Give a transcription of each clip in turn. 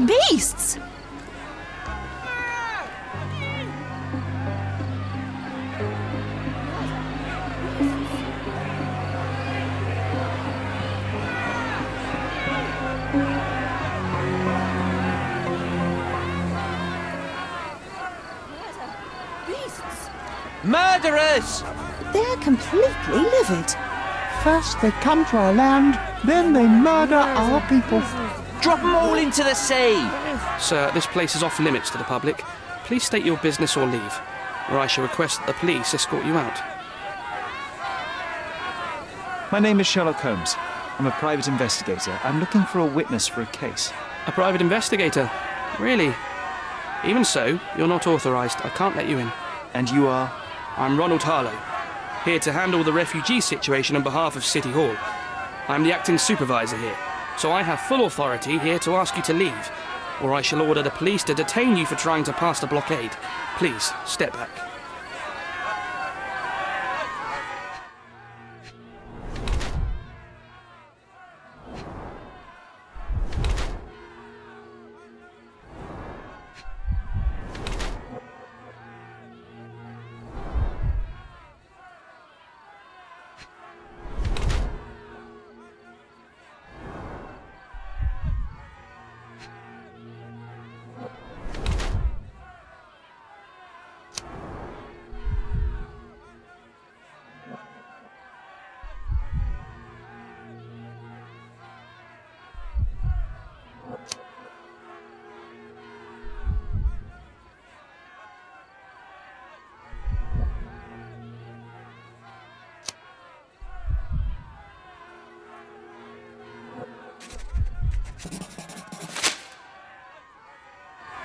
Beasts! Murderers! They're completely livid. First they come to our land, then they murder our people. Drop them all into the sea! Sir, this place is off limits to the public. Please state your business or leave, or I shall request that the police escort you out. My name is Sherlock Holmes. I'm a private investigator. I'm looking for a witness for a case. A private investigator? Really? Even so, you're not authorised. I can't let you in. And you are? I'm Ronald Harlow, here to handle the refugee situation on behalf of City Hall. I'm the acting supervisor here, so I have full authority here to ask you to leave, or I shall order the police to detain you for trying to pass the blockade. Please, step back.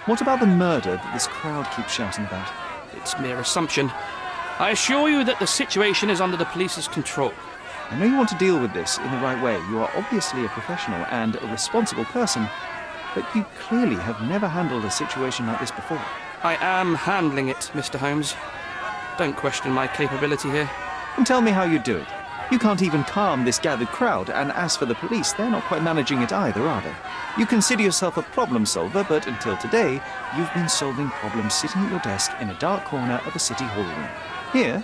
What about the murder that this crowd keeps shouting about? It's mere assumption. I assure you that the situation is under the police's control. I know you want to deal with this in the right way. You are obviously a professional and a responsible person, but you clearly have never handled a situation like this before. I am handling it, Mr. Holmes. Don't question my capability here. And tell me how you do it. You can't even calm this gathered crowd, and as for the police, they're not quite managing it either, are they? You consider yourself a problem solver, but until today, you've been solving problems sitting at your desk in a dark corner of a city hall room. Here,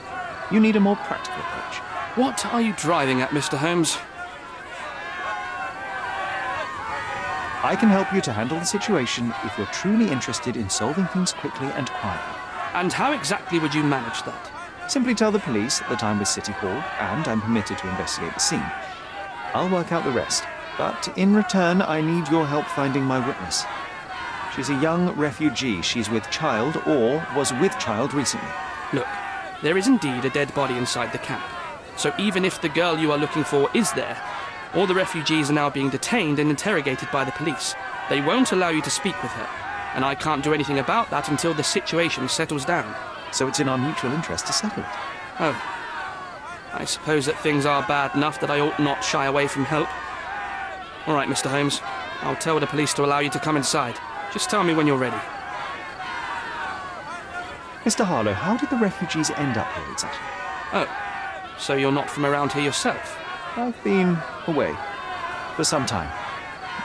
you need a more practical approach. What are you driving at, Mr. Holmes? I can help you to handle the situation if you're truly interested in solving things quickly and quietly. And how exactly would you manage that? Simply tell the police that I'm with City Hall and I'm permitted to investigate the scene. I'll work out the rest, but in return I need your help finding my witness. She's a young refugee. She's with child or was with child recently. Look, there is indeed a dead body inside the camp. So even if the girl you are looking for is there, all the refugees are now being detained and interrogated by the police. They won't allow you to speak with her, and I can't do anything about that until the situation settles down. So it's in our mutual interest to settle it. Oh. I suppose that things are bad enough that I ought not shy away from help. All right, Mr. Holmes. I'll tell the police to allow you to come inside. Just tell me when you're ready. Mr. Harlow, how did the refugees end up here exactly? Oh, so you're not from around here yourself? I've been away for some time,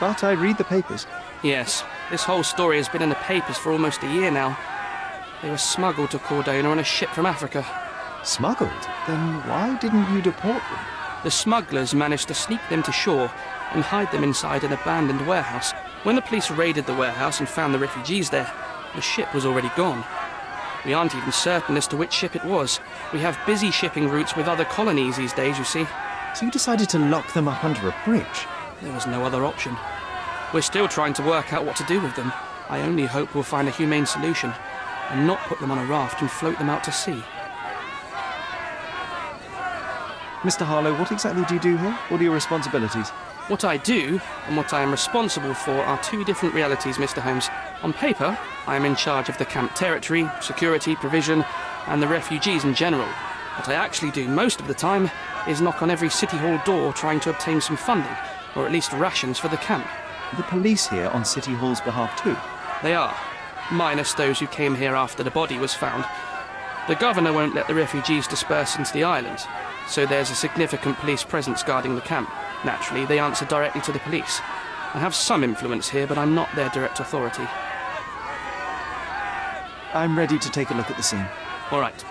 but I read the papers. Yes, this whole story has been in the papers for almost a year now. They were smuggled to Cordona on a ship from Africa. Smuggled? Then why didn't you deport them? The smugglers managed to sneak them to shore and hide them inside an abandoned warehouse. When the police raided the warehouse and found the refugees there, the ship was already gone. We aren't even certain as to which ship it was. We have busy shipping routes with other colonies these days, you see. So you decided to lock them up under a bridge? There was no other option. We're still trying to work out what to do with them. I only hope we'll find a humane solution. and not put them on a raft and float them out to sea. Mr. Harlow, what exactly do you do here? What are your responsibilities? What I do and what I am responsible for are two different realities, Mr. Holmes. On paper, I am in charge of the camp territory, security, provision, and the refugees in general. What I actually do most of the time is knock on every City Hall door trying to obtain some funding, or at least rations for the camp. The police here on City Hall's behalf too? They are, minus those who came here after the body was found. The governor won't let the refugees disperse into the island, so there's a significant police presence guarding the camp. Naturally, they answer directly to the police. I have some influence here, but I'm not their direct authority. I'm ready to take a look at the scene. All right.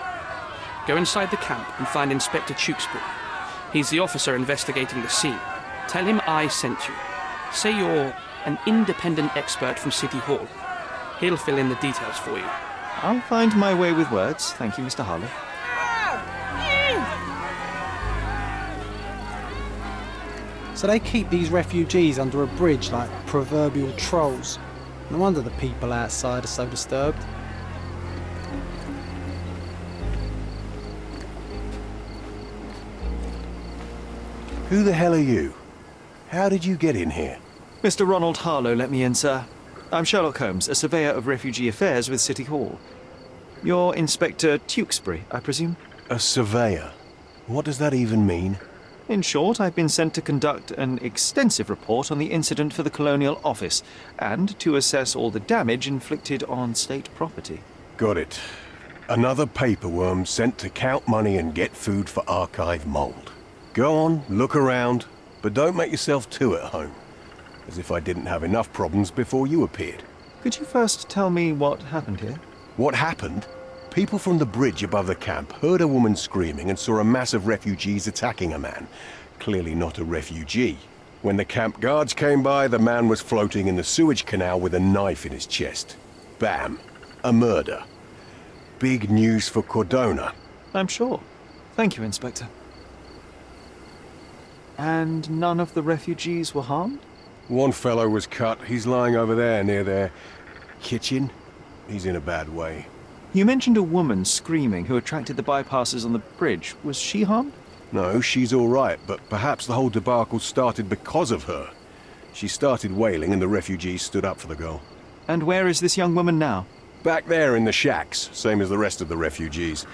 Go inside the camp and find Inspector Tewksbury. He's the officer investigating the scene. Tell him I sent you. Say you're an independent expert from City Hall. He'll fill in the details for you. I'll find my way with words. Thank you, Mr. Harlow. So they keep these refugees under a bridge like proverbial trolls. No wonder the people outside are so disturbed. Who the hell are you? How did you get in here? Mr. Ronald Harlow let me in, sir. I'm Sherlock Holmes, a surveyor of refugee affairs with City Hall. You're Inspector Tewksbury, I presume? A surveyor? What does that even mean? In short, I've been sent to conduct an extensive report on the incident for the Colonial Office and to assess all the damage inflicted on state property. Got it. Another paperworm sent to count money and get food for archive mold. Go on, look around, but don't make yourself too at home. As if I didn't have enough problems before you appeared. Could you first tell me what happened here? What happened? People from the bridge above the camp heard a woman screaming and saw a mass of refugees attacking a man. Clearly not a refugee. When the camp guards came by, the man was floating in the sewage canal with a knife in his chest. Bam. A murder. Big news for Cordona. I'm sure. Thank you, Inspector. And none of the refugees were harmed? One fellow was cut. He's lying over there near their kitchen. He's in a bad way. You mentioned a woman screaming who attracted the bypassers on the bridge. Was she harmed? No, she's all right, but perhaps the whole debacle started because of her. She started wailing and the refugees stood up for the girl. And where is this young woman now? Back there in the shacks, same as the rest of the refugees.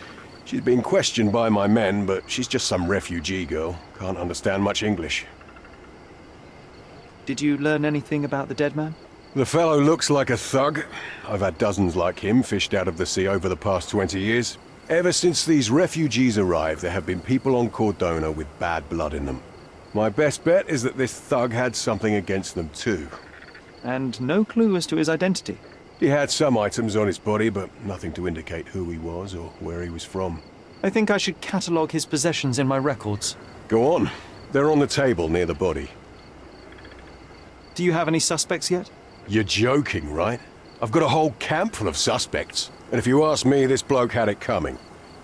She's been questioned by my men, but she's just some refugee girl. Can't understand much English. Did you learn anything about the dead man? The fellow looks like a thug. I've had dozens like him fished out of the sea over the past 20 years. Ever since these refugees arrived, there have been people on Cordona with bad blood in them. My best bet is that this thug had something against them too. And no clue as to his identity? He had some items on his body, but nothing to indicate who he was or where he was from. I think I should catalogue his possessions in my records. Go on. They're on the table near the body. Do you have any suspects yet? You're joking, right? I've got a whole camp full of suspects. And if you ask me, this bloke had it coming.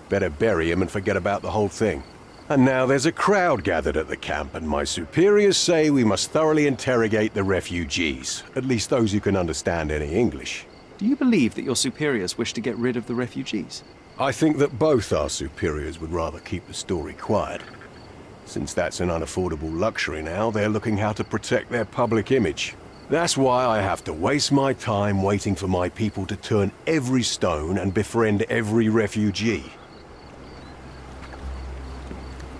Better bury him and forget about the whole thing. And now there's a crowd gathered at the camp, and my superiors say we must thoroughly interrogate the refugees. At least those who can understand any English. Do you believe that your superiors wish to get rid of the refugees? I think that both our superiors would rather keep the story quiet. Since that's an unaffordable luxury now, they're looking how to protect their public image. That's why I have to waste my time waiting for my people to turn every stone and befriend every refugee.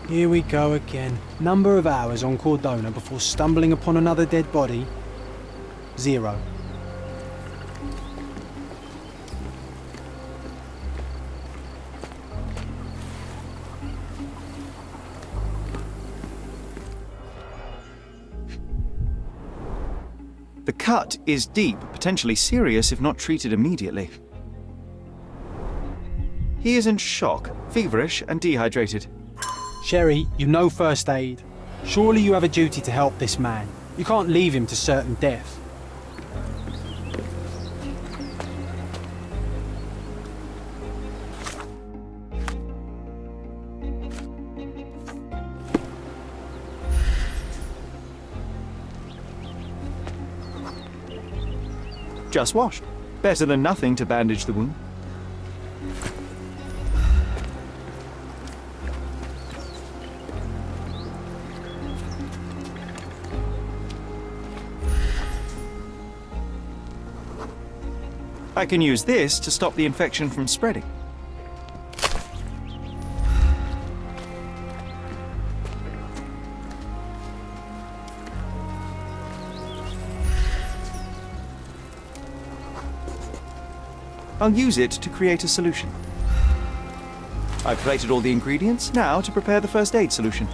Here we go again. Number of hours on Cordona before stumbling upon another dead body? 0. The cut is deep, potentially serious if not treated immediately. He is in shock, feverish and dehydrated. Sherry, you know first aid. Surely you have a duty to help this man. You can't leave him to certain death. Just washed. Better than nothing to bandage the wound. I can use this to stop the infection from spreading. I'll use it to create a solution. I've plated all the ingredients, now to prepare the first aid solution.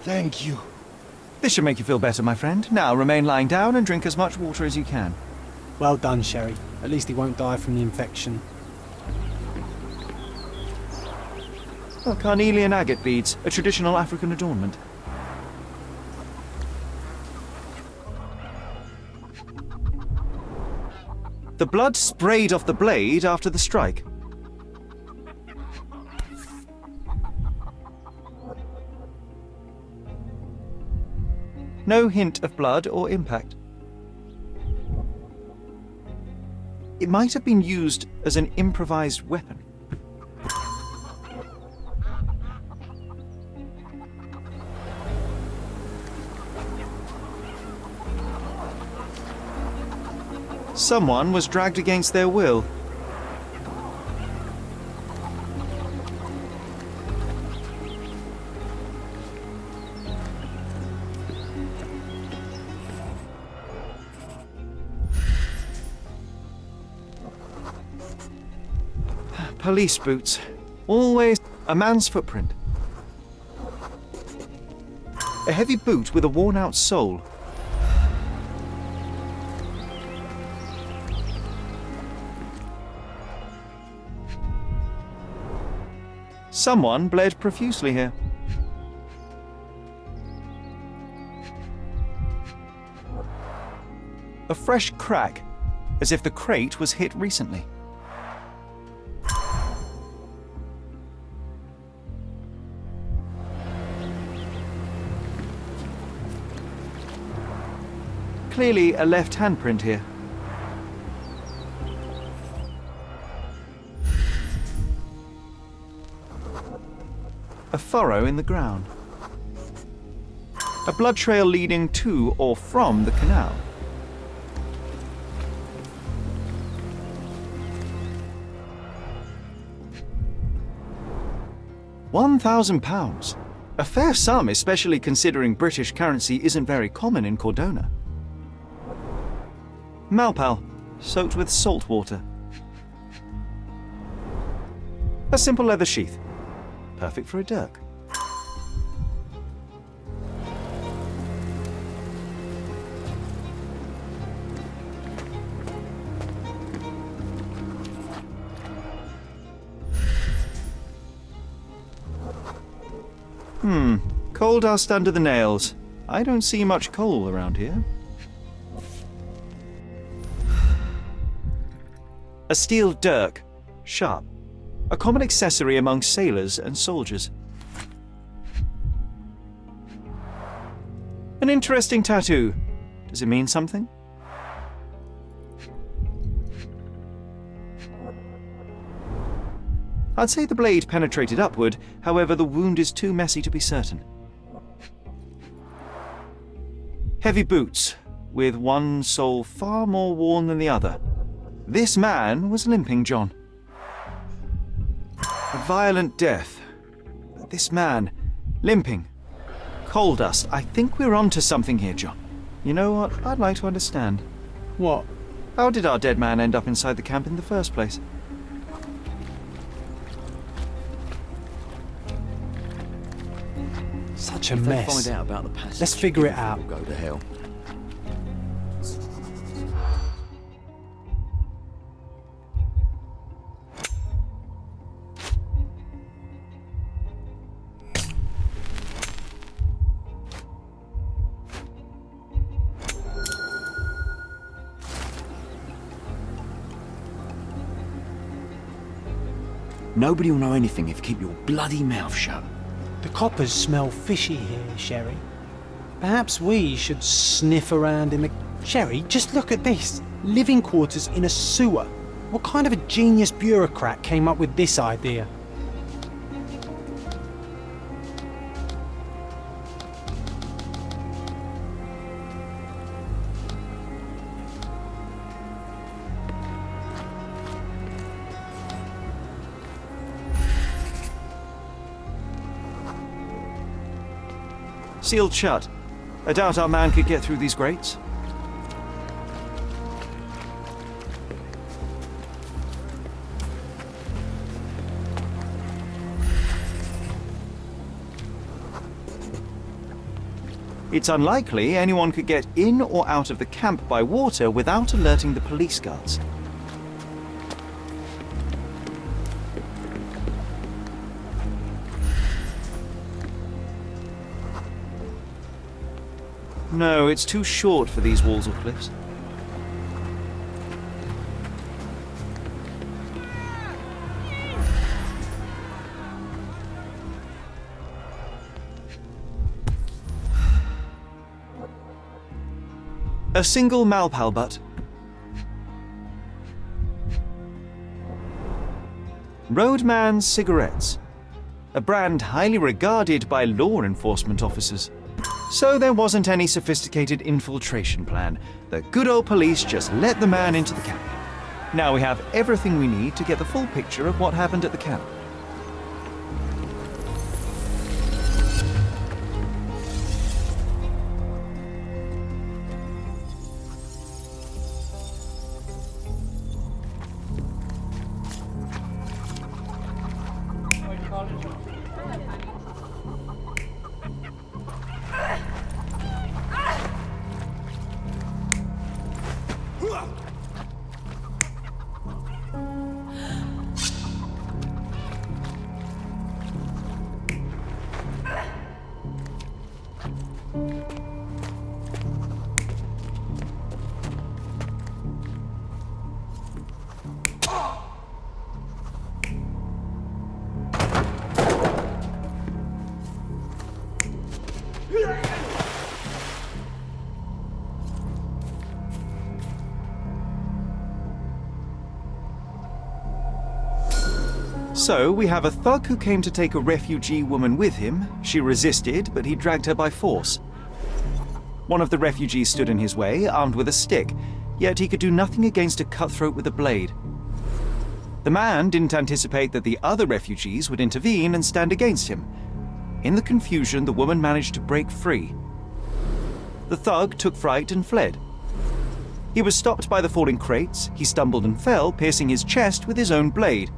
Thank you. This should make you feel better, my friend. Now remain lying down and drink as much water as you can. Well done, Sherry. At least he won't die from the infection. Well, carnelian agate beads, a traditional African adornment. The blood sprayed off the blade after the strike. No hint of blood or impact. It might have been used as an improvised weapon. Someone was dragged against their will. Police boots. Always a man's footprint. A heavy boot with a worn-out sole. Someone bled profusely here. A fresh crack, as if the crate was hit recently. Clearly a left handprint here. A furrow in the ground. A blood trail leading to or from the canal. £1,000. A fair sum, especially considering British currency isn't very common in Cordona. Malpal, soaked with salt water. A simple leather sheath. Perfect for a dirk. Coal dust under the nails. I don't see much coal around here. A steel dirk, sharp. A common accessory among sailors and soldiers. An interesting tattoo. Does it mean something? I'd say the blade penetrated upward, however the wound is too messy to be certain. Heavy boots, with one sole far more worn than the other. This man was limping John. A violent death. But this man, limping. Coal dust. I think we're onto something here, John. You know what? I'd like to understand. What? How did our dead man end up inside the camp in the first place? Such a If they mess. find out about the passage, Let's figure it out. we'll go to hell. Nobody will know anything if you keep your bloody mouth shut. The coppers smell fishy here, Sherry. Perhaps we should sniff around in the... Sherry, just look at this. Living quarters in a sewer. What kind of a genius bureaucrat came up with this idea? Sealed shut. I doubt our man could get through these grates. It's unlikely anyone could get in or out of the camp by water without alerting the police guards. No, it's too short for these walls or cliffs. A single Malpal butt. Roadman cigarettes. A brand highly regarded by law enforcement officers. So there wasn't any sophisticated infiltration plan. The good old police just let the man into the camp. Now we have everything we need to get the full picture of what happened at the camp. So, we have a thug who came to take a refugee woman with him. She resisted, but he dragged her by force. One of the refugees stood in his way, armed with a stick, yet he could do nothing against a cutthroat with a blade. The man didn't anticipate that the other refugees would intervene and stand against him. In the confusion, the woman managed to break free. The thug took fright and fled. He was stopped by the falling crates. He stumbled and fell, piercing his chest with his own blade.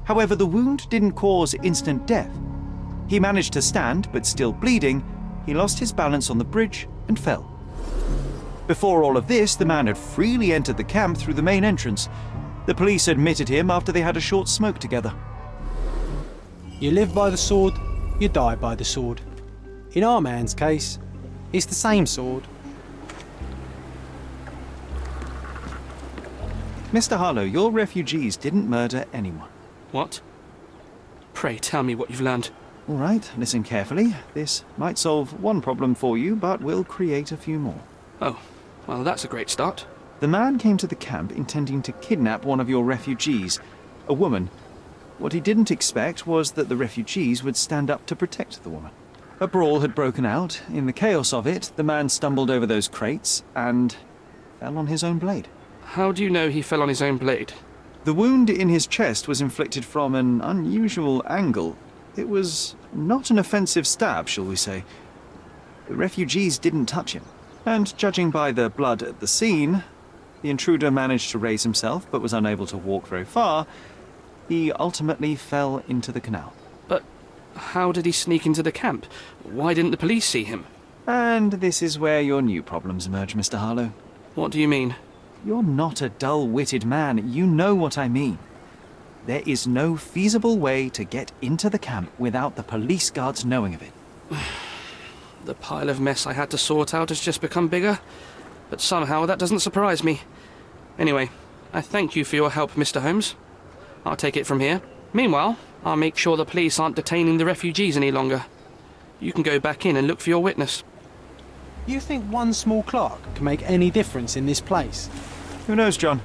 However, the wound didn't cause instant death. He managed to stand, but still bleeding, he lost his balance on the bridge and fell. Before all of this, the man had freely entered the camp through the main entrance. The police admitted him after they had a short smoke together. You live by the sword, you die by the sword. In our man's case, it's the same sword. Mr. Harlow, your refugees didn't murder anyone. What? Pray tell me what you've learned. All right, listen carefully. This might solve one problem for you, but will create a few more. Oh, well, that's a great start. The man came to the camp intending to kidnap one of your refugees, a woman. What he didn't expect was that the refugees would stand up to protect the woman. A brawl had broken out. In the chaos of it, the man stumbled over those crates and fell on his own blade. How do you know he fell on his own blade? The wound in his chest was inflicted from an unusual angle. It was not an offensive stab, shall we say. The refugees didn't touch him. And judging by the blood at the scene, the intruder managed to raise himself but was unable to walk very far. He ultimately fell into the canal. But how did he sneak into the camp? Why didn't the police see him? And this is where your new problems emerge, Mr. Harlow. What do you mean? You're not a dull-witted man. You know what I mean. There is no feasible way to get into the camp without the police guards knowing of it. The pile of mess I had to sort out has just become bigger, but somehow that doesn't surprise me. Anyway, I thank you for your help, Mr. Holmes. I'll take it from here. Meanwhile, I'll make sure the police aren't detaining the refugees any longer. You can go back in and look for your witness. You think one small clerk can make any difference in this place? Who knows, John?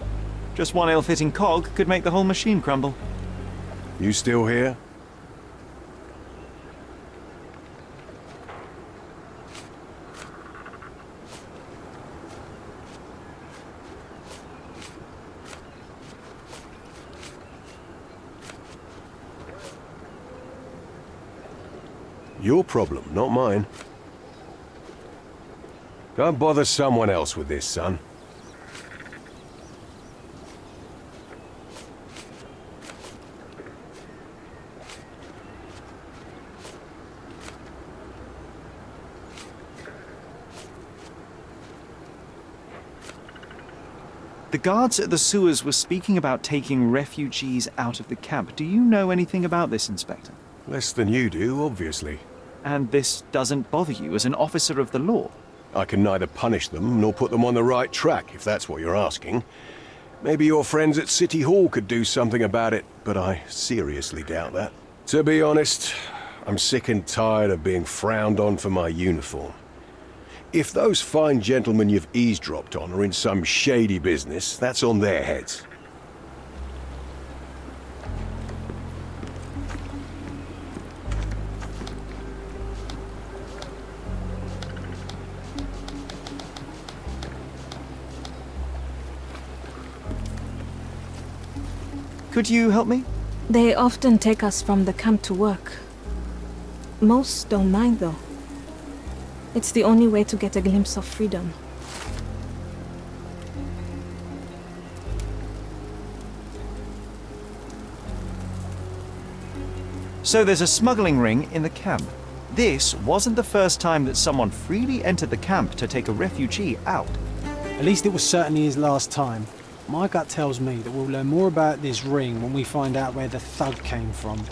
Just one ill-fitting cog could make the whole machine crumble. You still here? Your problem, not mine. Go and bother someone else with this, son. The guards at the sewers were speaking about taking refugees out of the camp. Do you know anything about this, Inspector? Less than you do, obviously. And this doesn't bother you as an officer of the law? I can neither punish them nor put them on the right track, if that's what you're asking. Maybe your friends at City Hall could do something about it, but I seriously doubt that. To be honest, I'm sick and tired of being frowned on for my uniform. If those fine gentlemen you've eavesdropped on are in some shady business, that's on their heads. Could you help me? They often take us from the camp to work. Most don't mind, though. It's the only way to get a glimpse of freedom. So there's a smuggling ring in the camp. This wasn't the first time that someone freely entered the camp to take a refugee out. At least it was certainly his last time. My gut tells me that we'll learn more about this ring when we find out where the thug came from.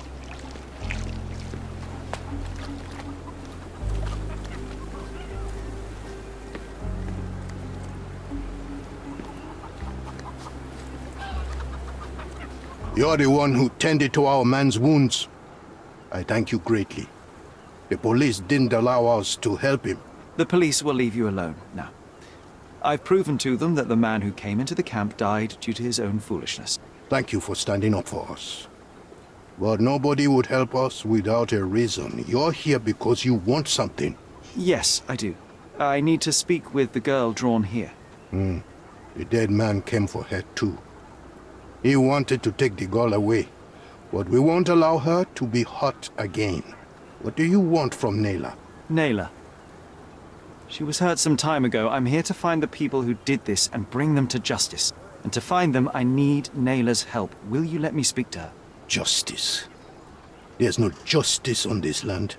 You're the one who tended to our man's wounds. I thank you greatly. The police didn't allow us to help him. The police will leave you alone now. I've proven to them that the man who came into the camp died due to his own foolishness. Thank you for standing up for us. But nobody would help us without a reason. You're here because you want something. Yes, I do. I need to speak with the girl drawn here. The dead man came for her too. He wanted to take the girl away, but we won't allow her to be hurt again. What do you want from Naylor? Naylor. She was hurt some time ago. I'm here to find the people who did this and bring them to justice. And to find them, I need Naylor's help. Will you let me speak to her? Justice. There's no justice on this land.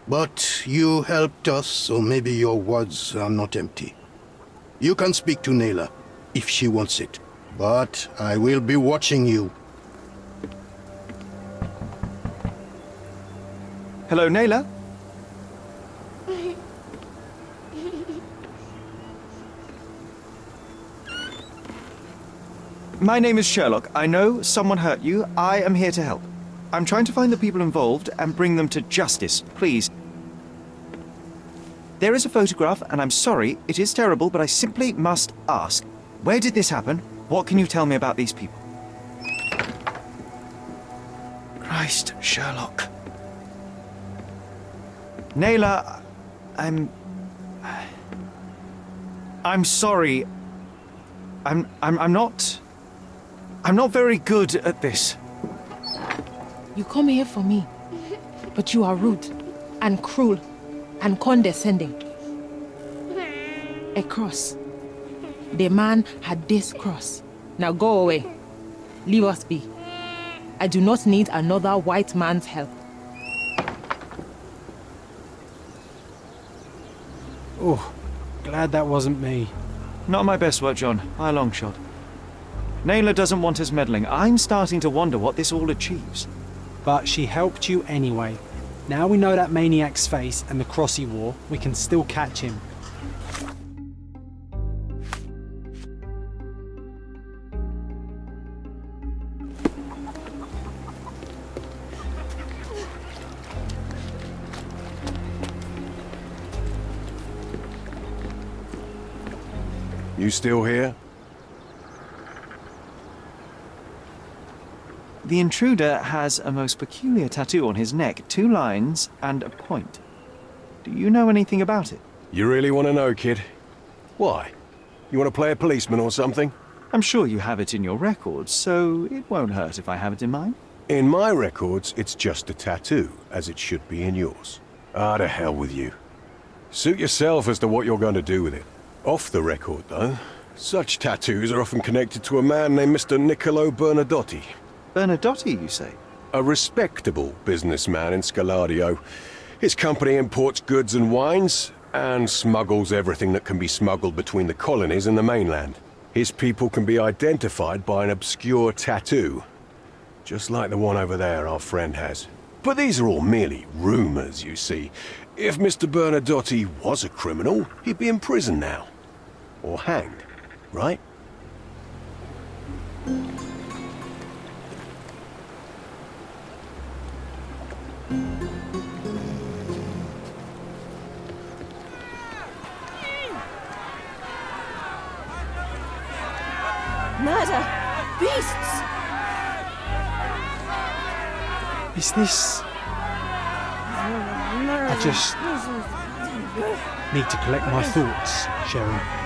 But you helped us, so maybe your words are not empty. You can speak to Naylor, if she wants it. But I will be watching you. Hello, Naylor? My name is Sherlock. I know someone hurt you. I am here to help. I'm trying to find the people involved and bring them to justice. Please. There is a photograph, and I'm sorry, it is terrible, but I simply must ask. Where did this happen? What can you tell me about these people? Christ, Sherlock. Naylor, I'm sorry. I'm not very good at this. You come here for me, but you are rude and cruel and condescending. a cross. The man had this cross. Now go away. Leave us be. I do not need another white man's help. Oh, glad that wasn't me. Not my best work, John, by a long shot. Naylor doesn't want us meddling. I'm starting to wonder what this all achieves. But she helped you anyway. Now we know that maniac's face and the cross he wore, we can still catch him. You still here? The intruder has a most peculiar tattoo on his neck, 2 lines and a point. Do you know anything about it? You really want to know, kid? Why? You want to play a policeman or something? I'm sure you have it in your records, so it won't hurt if I have it in mine. In my records, it's just a tattoo, as it should be in yours. Ah, to hell with you. Suit yourself as to what you're going to do with it. Off the record, though, such tattoos are often connected to a man named Mr. Niccolo Bernadotti. Bernadotti, you say? A respectable businessman in Scaladio. His company imports goods and wines, and smuggles everything that can be smuggled between the colonies and the mainland. His people can be identified by an obscure tattoo, just like the one over there our friend has. But these are all merely rumors, you see. If Mr. Bernadotti was a criminal, he'd be in prison now. Or hanged, right? Murder! Beasts! Is this... I just need to collect my thoughts, Sherry.